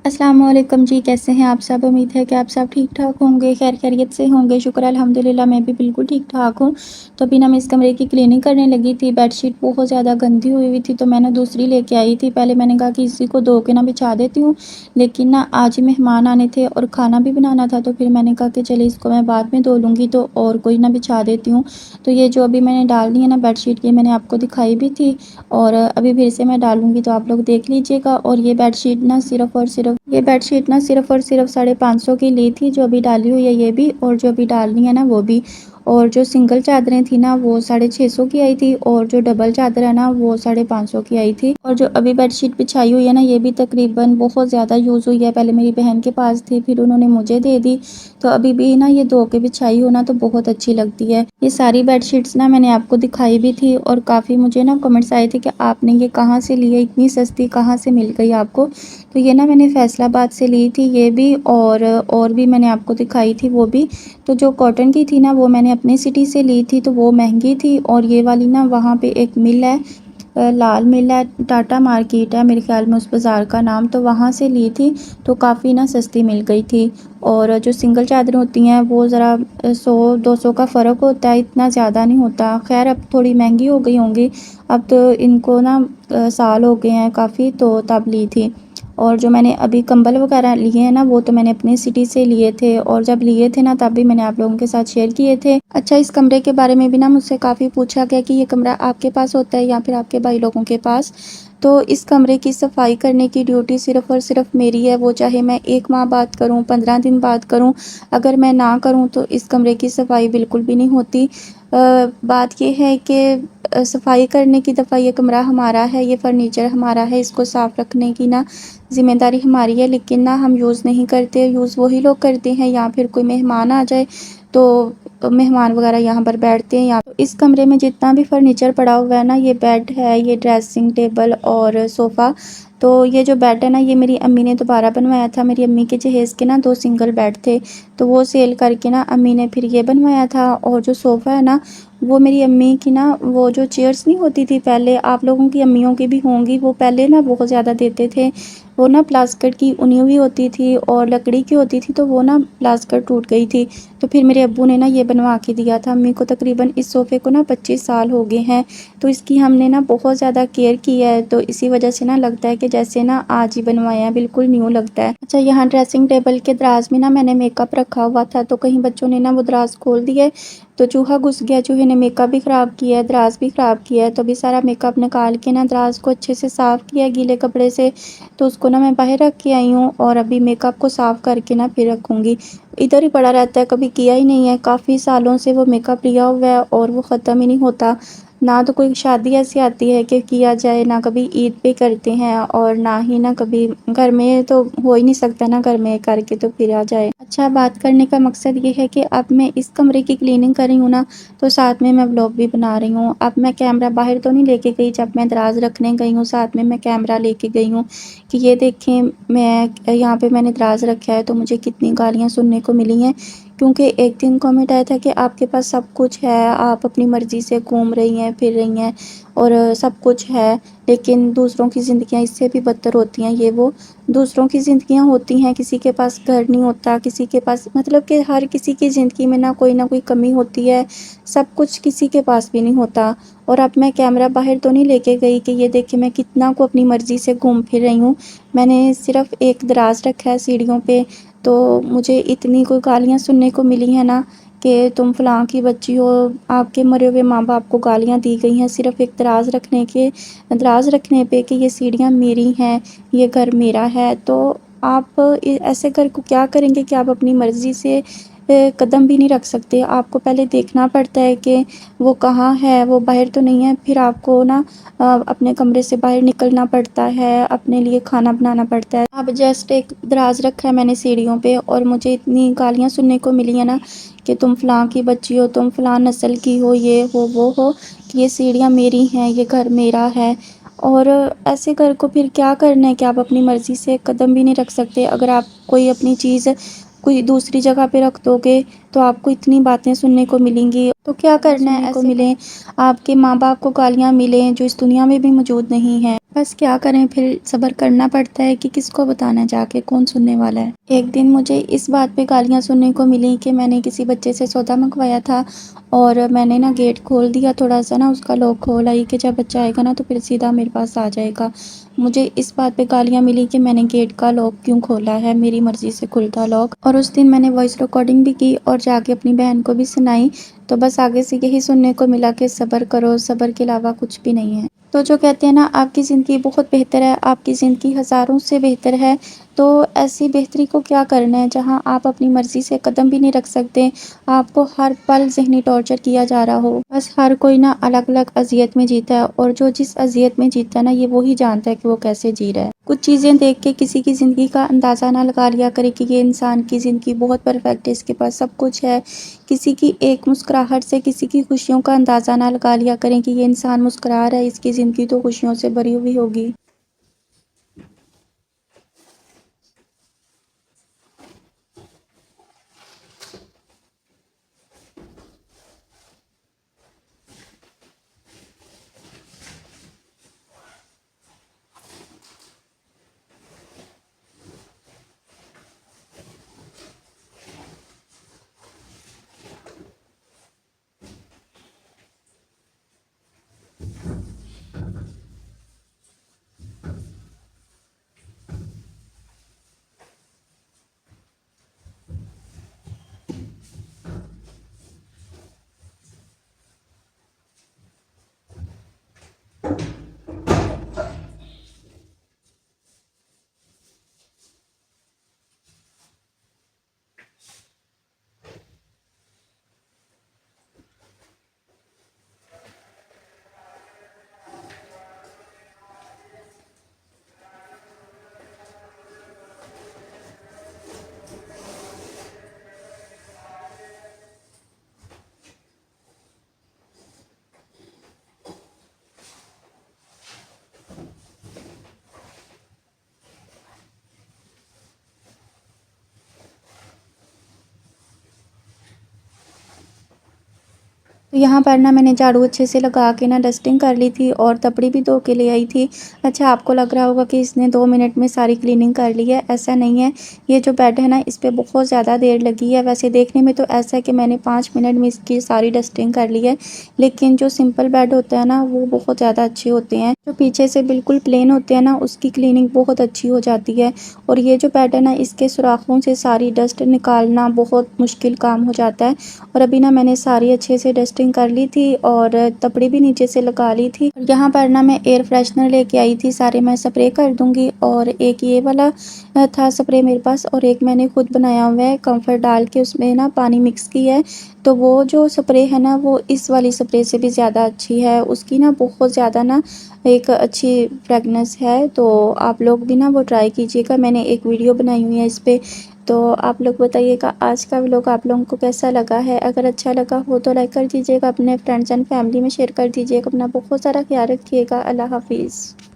السلام علیکم جی، کیسے ہیں آپ سب؟ امید ہے کہ آپ سب ٹھیک ٹھاک ہوں گے، خیر خیریت سے ہوں گے۔ شکر الحمدللہ میں بھی بالکل ٹھیک ٹھاک ہوں۔ تو ابھی نا میں اس کمرے کی کلیننگ کرنے لگی تھی۔ بیڈ شیٹ بہت زیادہ گندی ہوئی تھی تو میں نے دوسری لے کے آئی تھی۔ پہلے میں نے کہا کہ اسی کو دھو کے نا بچھا دیتی ہوں، لیکن نا آج ہی مہمان آنے تھے اور کھانا بھی بنانا تھا، تو پھر میں نے کہا کہ چلے اس کو میں بعد میں دھو لوں گی تو اور کوئی نہ بچھا دیتی ہوں۔ تو یہ جو ابھی میں نے ڈال دی ہے نا بیڈ شیٹ، یہ میں نے آپ کو دکھائی بھی تھی اور ابھی پھر سے میں ڈالوں گی تو آپ لوگ دیکھ لیجیے گا۔ اور یہ بیڈ شیٹ نا صرف اور صرف 550 کی لی تھی، جو ابھی ڈالی ہوئی ہے یہ بھی، اور جو ابھی ڈالنی ہے نا وہ بھی۔ اور جو سنگل چادریں تھی نا وہ 650 کی آئی تھی، اور جو ڈبل چادر ہے نا وہ 550 کی آئی تھی۔ اور جو ابھی بیڈ شیٹ بچھائی ہوئی ہے نا یہ بھی تقریباً بہت زیادہ یوز ہوئی ہے۔ پہلے میری بہن کے پاس تھی، پھر انہوں نے مجھے دے دی، تو ابھی بھی نا یہ دھو کے بچھائی ہو نا تو بہت اچھی لگتی ہے۔ یہ ساری بیڈ شیٹس نا میں نے آپ کو دکھائی بھی تھی، اور کافی مجھے نا کمنٹس آئے تھے کہ آپ نے یہ کہاں سے لی ہے، اتنی سستی کہاں سے مل گئی آپ کو؟ تو یہ نا میں نے فیصل آباد سے لی تھی یہ بھی، اور بھی میں نے آپ کو دکھائی تھی وہ بھی۔ تو جو کاٹن کی تھی نا وہ میں نے اپنی سٹی سے لی تھی، تو وہ مہنگی تھی، اور یہ والی نا وہاں پہ ایک مل ہے، لال مل ہے، ٹاٹا مارکیٹ ہے میرے خیال میں اس بازار کا نام، تو وہاں سے لی تھی تو کافی نا سستی مل گئی تھی۔ اور جو سنگل چادریں ہوتی ہیں وہ ذرا 100-200 کا فرق ہوتا ہے، اتنا زیادہ نہیں ہوتا۔ خیر اب تھوڑی مہنگی ہو گئی ہوں گی، اب تو ان کو نا سال ہو گئے ہیں کافی، تو تب لی تھی۔ اور جو میں نے ابھی کمبل وغیرہ لیے ہیں نا وہ تو میں نے اپنی سٹی سے لیے تھے، اور جب لیے تھے نا تب بھی میں نے آپ لوگوں کے ساتھ شیئر کیے تھے۔ اچھا، اس کمرے کے بارے میں بھی نا مجھ سے کافی پوچھا گیا کہ یہ کمرہ آپ کے پاس ہوتا ہے یا پھر آپ کے بھائی لوگوں کے پاس؟ تو اس کمرے کی صفائی کرنے کی ڈیوٹی صرف اور صرف میری ہے، وہ چاہے میں 1 ماہ بعد کروں، 15 دن بعد کروں، اگر میں نہ کروں تو اس کمرے کی صفائی بالکل بھی نہیں ہوتی۔ بات یہ ہے کہ صفائی کرنے کی دفعہ یہ کمرہ ہمارا ہے، یہ فرنیچر ہمارا ہے، اس کو صاف رکھنے کی نا ذمہ داری ہماری ہے، لیکن نا ہم یوز نہیں کرتے، یوز وہی لوگ کرتے ہیں یا پھر کوئی مہمان آ جائے تو مہمان وغیرہ یہاں پر بیٹھتے ہیں۔ اس کمرے میں جتنا بھی فرنیچر پڑا ہوا ہے نا، یہ بیڈ ہے، یہ ڈریسنگ ٹیبل اور صوفہ، تو یہ جو بیڈ ہے نا یہ میری امی نے دوبارہ بنوایا تھا۔ میری امی کے جہیز کے نا 2 سنگل بیڈ تھے، تو وہ سیل کر کے نا امی نے پھر یہ بنوایا تھا۔ اور جو صوفہ ہے نا وہ میری امی کی نا وہ جو چیئرز نہیں ہوتی تھی پہلے، آپ لوگوں کی امیوں کی بھی ہوں گی، وہ پہلے نا بہت زیادہ دیتے تھے، وہ نا پلاسٹک کی اونی ہوئی ہوتی تھی اور لکڑی کی ہوتی تھی، تو وہ نا پلاسٹک ٹوٹ گئی تھی، تو پھر میرے ابو نے نا یہ بنوا کے دیا تھا امی کو۔ تقریباً اس صوفے کو نا 25 سال ہو گئے ہیں، تو اس کی ہم نے نا بہت زیادہ کیئر کی ہے، تو اسی وجہ سے نا لگتا ہے کہ جیسے نا آج ہی بنوایا ہے، بالکل نیو لگتا ہے۔ اچھا، یہاں ڈریسنگ ٹیبل کے دراز میں نا میں نے میک اپ رکھا ہوا تھا، تو کہیں بچوں نے نا وہ دراز کھول دیے تو چوہا گھس گیا، چوہے نے میک اپ بھی خراب کیا ہے، دراز بھی خراب کیا ہے، تو ابھی سارا میک اپ نکال کے نا دراز کو اچھے سے صاف کیا گیلے کپڑے سے، تو اس کو نا میں باہر رکھ کے آئی ہوں، اور ابھی میک اپ کو صاف کر کے نا پھر رکھوں گی۔ ادھر ہی پڑا رہتا ہے، کبھی کیا ہی نہیں ہے، کافی سالوں سے وہ میک اپ لیا ہوا ہے اور وہ ختم ہی نہیں ہوتا، نہ تو کوئی شادی ایسی آتی ہے کہ کیا جائے، نہ کبھی عید پہ کرتے ہیں، اور نہ ہی نا کبھی گھر میں تو ہو ہی نہیں سکتا نا گھر میں کر کے تو پھر آ جائے۔ اچھا، بات کرنے کا مقصد یہ ہے کہ اب میں اس کمرے کی کلیننگ کر رہی ہوں نا تو ساتھ میں ولاگ بھی بنا رہی ہوں۔ اب میں کیمرہ باہر تو نہیں لے کے گئی، جب میں دراز رکھنے گئی ہوں ساتھ میں کیمرہ لے کے گئی ہوں کہ یہ دیکھیں میں یہاں پہ میں نے دراز رکھا ہے، تو مجھے کتنی گالیاں سننے کو ملی ہیں، کیونکہ ایک دن کامنٹ آیا تھا کہ آپ کے پاس سب کچھ ہے، آپ اپنی مرضی سے گھوم رہی ہیں، پھر رہی ہیں، اور سب کچھ ہے، لیکن دوسروں کی زندگیاں اس سے بھی بدتر ہوتی ہیں۔ یہ وہ دوسروں کی زندگیاں ہوتی ہیں، کسی کے پاس گھر نہیں ہوتا، کسی کے پاس مطلب کہ ہر کسی کی زندگی میں نہ کوئی کمی ہوتی ہے، سب کچھ کسی کے پاس بھی نہیں ہوتا۔ اور اب میں کیمرہ باہر تو نہیں لے کے گئی کہ یہ دیکھیں میں کتنا کو اپنی مرضی سے گھوم پھر رہی ہوں، میں نے صرف ایک دراز رکھا ہے سیڑھیوں پہ، تو مجھے اتنی کوئی گالیاں سننے کو ملی ہیں نا کہ تم فلاں کی بچی ہو، آپ کے مرے ہوئے ماں باپ کو گالیاں دی گئی ہیں صرف ایک دراز رکھنے پہ کہ یہ سیڑھیاں میری ہیں، یہ گھر میرا ہے۔ تو آپ ایسے گھر کو کیا کریں گے کہ آپ اپنی مرضی سے قدم بھی نہیں رکھ سکتے، آپ کو پہلے دیکھنا پڑتا ہے کہ وہ کہاں ہے، وہ باہر تو نہیں ہے، پھر آپ کو نا اپنے کمرے سے باہر نکلنا پڑتا ہے، اپنے لیے کھانا بنانا پڑتا ہے۔ اب جسٹ ایک دراز رکھا ہے میں نے سیڑھیوں پہ، اور مجھے اتنی گالیاں سننے کو ملی ہیں نا کہ تم فلاں کی بچی ہو، تم فلاں نسل کی ہو، یہ ہو وہ ہو، کہ یہ سیڑھیاں میری ہیں، یہ گھر میرا ہے۔ اور ایسے گھر کو پھر کیا کرنا ہے کہ آپ اپنی مرضی سے قدم بھی نہیں رکھ سکتے، اگر آپ کوئی اپنی چیز کوئی دوسری جگہ پہ رکھ دو گے تو آپ کو اتنی باتیں سننے کو ملیں گی، تو کیا کرنا ہے، ایسے کو ملیں آپ کے ماں باپ کو گالیاں ملیں جو اس دنیا میں بھی موجود نہیں ہیں۔ بس کیا کریں، پھر صبر کرنا پڑتا ہے کہ کس کو بتانا ہے، جا کے کون سننے والا ہے۔ ایک دن مجھے اس بات پہ گالیاں سننے کو ملی کہ میں نے کسی بچے سے سودا منگوایا تھا اور میں نے نا گیٹ کھول دیا، تھوڑا سا نا اس کا لاک کھول آئی کہ جب بچہ آئے گا نا تو پھر سیدھا میرے پاس آ جائے گا۔ مجھے اس بات پہ گالیاں ملی کہ میں نے گیٹ کا لاک کیوں کھولا ہے، میری مرضی سے کھلتا لاک۔ اور اس دن میں نے وائس ریکارڈنگ بھی کی اور جا کے اپنی بہن کو بھی سنائی۔ تو بس آگے سے یہی سننے کو ملا کہ صبر کرو، صبر کے علاوہ کچھ بھی نہیں ہے۔ تو جو کہتے ہیں نا آپ کی زندگی بہت بہتر ہے، آپ کی زندگی ہزاروں سے بہتر ہے، تو ایسی بہتری کو کیا کرنا ہے جہاں آپ اپنی مرضی سے قدم بھی نہیں رکھ سکتے، آپ کو ہر پل ذہنی ٹارچر کیا جا رہا ہو۔ بس ہر کوئی نا الگ الگ اذیت میں جیتا ہے، اور جو جس اذیت میں جیتا ہے نا یہ وہی جانتا ہے کہ وہ کیسے جی رہا ہے۔ کچھ چیزیں دیکھ کے کسی کی زندگی کا اندازہ نہ لگا لیا کرے کہ یہ انسان کی زندگی بہت پرفیکٹ ہے، اس کے پاس سب کچھ ہے۔ کسی کی ایک مسکراہٹ سے کسی کی خوشیوں کا اندازہ نہ لگا لیا کریں کہ یہ انسان مسکرا رہا ہے، اس کی زندگی تو خوشیوں سے بھری ہوئی ہوگی۔ تو یہاں پر نا میں نے جھاڑو اچھے سے لگا کے نا ڈسٹنگ کر لی تھی اور تپڑی بھی دھو کے لے آئی تھی۔ اچھا آپ کو لگ رہا ہوگا کہ اس نے 2 منٹ میں ساری کلیننگ کر لی ہے، ایسا نہیں ہے۔ یہ جو بیڈ ہے نا اس پہ بہت زیادہ دیر لگی ہے، ویسے دیکھنے میں تو ایسا ہے کہ میں نے 5 منٹ میں اس کی ساری ڈسٹنگ کر لی ہے، لیکن جو سمپل بیڈ ہوتا ہے نا وہ بہت زیادہ اچھے ہوتے ہیں۔ جو پیچھے سے بالکل پلین ہوتے ہیں نا اس کی کلیننگ بہت اچھی ہو جاتی ہے، اور یہ جو بیڈ ہے نا اس کے سوراخوں سے ساری ڈسٹ نکالنا بہت مشکل کام ہو جاتا ہے۔ اور ابھی نا میں نے ساری اچھے سے ڈسٹنگ کر لی تھی اور تپڑی بھی نیچے سے لگا لی تھی۔ یہاں پر نا میں ایئر فریشنر لے کے آئی تھی، سارے میں سپرے کر دوں گی، اور ایک یہ والا تھا سپرے میرے پاس، اور ایک میں نے خود بنایا ہوا ہے کمفرٹ ڈال کے، اس میں نا پانی مکس کیا ہے۔ تو وہ جو سپرے ہے نا وہ اس والی سپرے سے بھی زیادہ اچھی ہے، اس کی نا بہت زیادہ نا ایک اچھی فریگنس ہے، تو آپ لوگ بھی نا وہ ٹرائی کیجیے گا۔ میں نے ایک ویڈیو بنائی ہوئی ہے اس پہ، تو آپ لوگ بتائیے گا آج کا ولاگ آپ لوگوں کو کیسا لگا ہے۔ اگر اچھا لگا ہو تو لائک کر دیجیے گا، اپنے فرینڈز اینڈ فیملی میں شیئر کر دیجیے گا۔ اپنا بہت سارا خیال رکھیے گا۔ اللہ حافظ۔